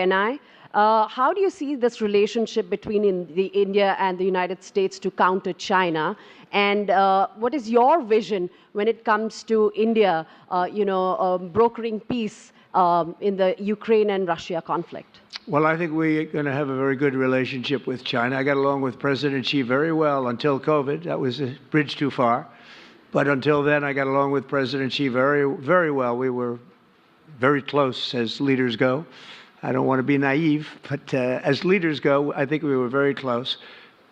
And how do you see this relationship between India and the United States to counter China? And what is your vision when it comes to India, brokering peace in the Ukraine and Russia conflict? Well, I think we're going to have a very good relationship with China. I got along with President Xi very well until COVID. That was a bridge too far. But until then, I got along with President Xi very, very well. We were very close as leaders go. I don't want to be naive, but as leaders go, I think we were very close.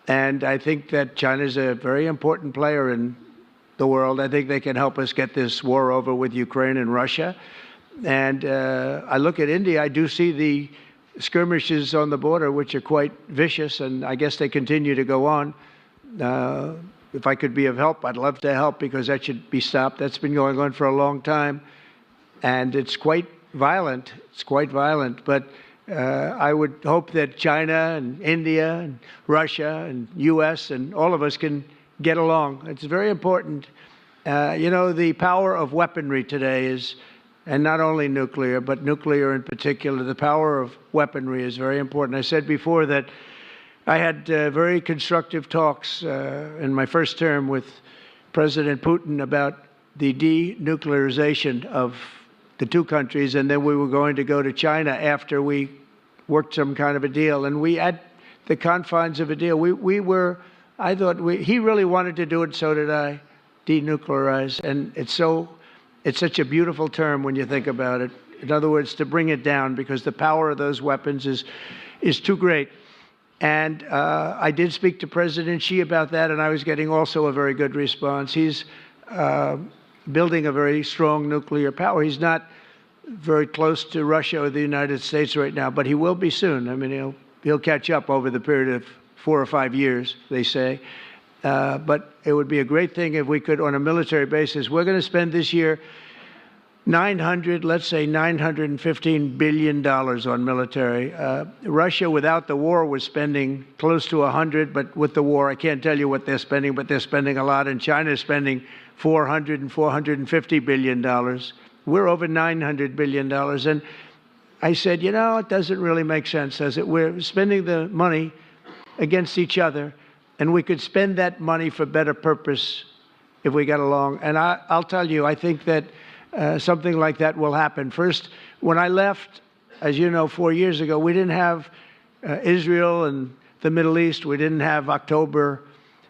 And I think that China is a very important player in the world. I think they can help us get this war over with Ukraine and Russia. And I look at India, I do see the skirmishes on the border, which are quite vicious, and I guess they continue to go on. If I could be of help, I'd love to help, because that should be stopped. That's been going on for a long time, and it's quite violent. It's quite violent, but I would hope that China and India and Russia and U.S. and all of us can get along. It's very important. The power of weaponry today is, and not only nuclear, but nuclear in particular, the power of weaponry is very important. I said before that I had very constructive talks in my first term with President Putin about the denuclearization of the two countries, and then we were going to go to China after we worked some kind of a deal. And we, at the confines of a deal, he really wanted to do it, so did I, denuclearize. And it's such a beautiful term when you think about it. In other words, to bring it down, because the power of those weapons is too great. And I did speak to President Xi about that, and I was getting also a very good response. He's building a very strong nuclear power. He's not very close to Russia or the United States right now, but he will be soon. I mean, he'll catch up over the period of 4 or 5 years, they say. But it would be a great thing if we could, on a military basis. We're going to spend this year $915 billion on military. Russia, without the war, was spending close to 100, but with the war, I can't tell you what they're spending, but they're spending a lot. And China is spending $400 and $450 billion. We're over $900 billion. And I said, it doesn't really make sense, does it? We're spending the money against each other, and we could spend that money for better purpose if we got along. And I'll tell you, I think that something like that will happen. First, when I left, as you know, 4 years ago, we didn't have Israel and the Middle East. We didn't have October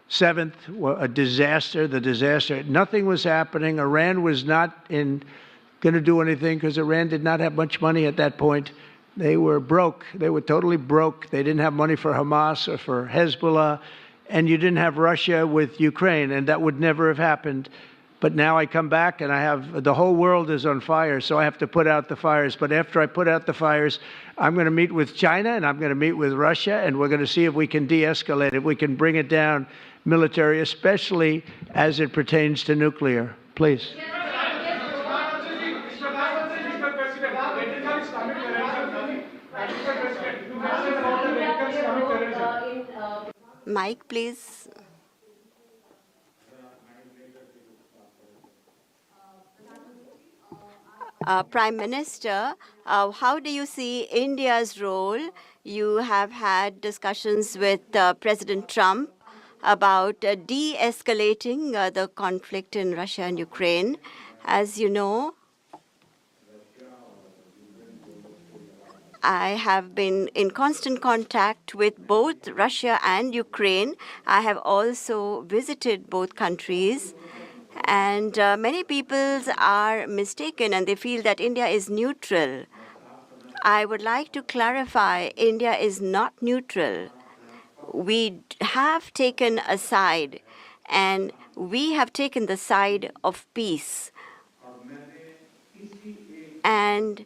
7th, a disaster, the disaster. Nothing was happening. Iran was not going to do anything, because Iran did not have much money at that point. They were broke. They were totally broke. They didn't have money for Hamas or for Hezbollah. And you didn't have Russia with Ukraine, and that would never have happened. But now I come back, and the whole world is on fire, so I have to put out the fires. But after I put out the fires, I'm going to meet with China, and I'm going to meet with Russia, and we're going to see if we can de-escalate, if we can bring it down military, especially as it pertains to nuclear. Please. Mike, please. Prime Minister, how do you see India's role? You have had discussions with President Trump about de-escalating the conflict in Russia and Ukraine. As you know, I have been in constant contact with both Russia and Ukraine. I have also visited both countries. And many people are mistaken, and they feel that India is neutral. I would like to clarify, India is not neutral. We have taken a side, and we have taken the side of peace. And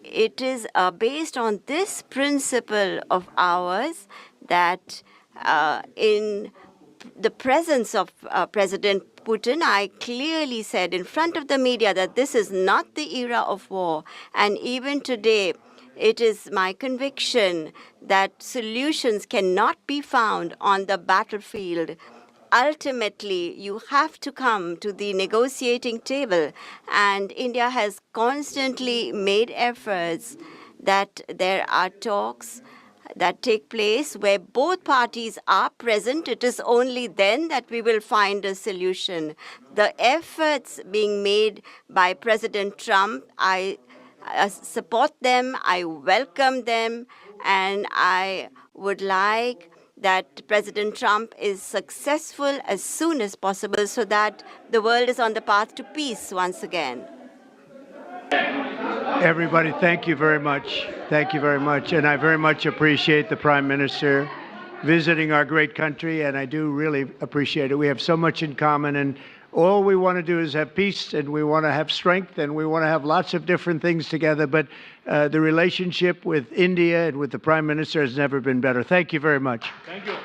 it is based on this principle of ours that in the presence of President Putin, I clearly said in front of the media that this is not the era of war. And even today, it is my conviction that solutions cannot be found on the battlefield. Ultimately, you have to come to the negotiating table. And India has constantly made efforts that there are talks that take place where both parties are present. It is only then that we will find a solution. The efforts being made by President Trump, I support them, I welcome them, and I would like that President Trump is successful as soon as possible so that the world is on the path to peace once again. Everybody, thank you very much. Thank you very much. And I very much appreciate the Prime Minister visiting our great country, and I do really appreciate it. We have so much in common, and all we want to do is have peace, and we want to have strength, and we want to have lots of different things together. But the relationship with India and with the Prime Minister has never been better. Thank you very much. Thank you.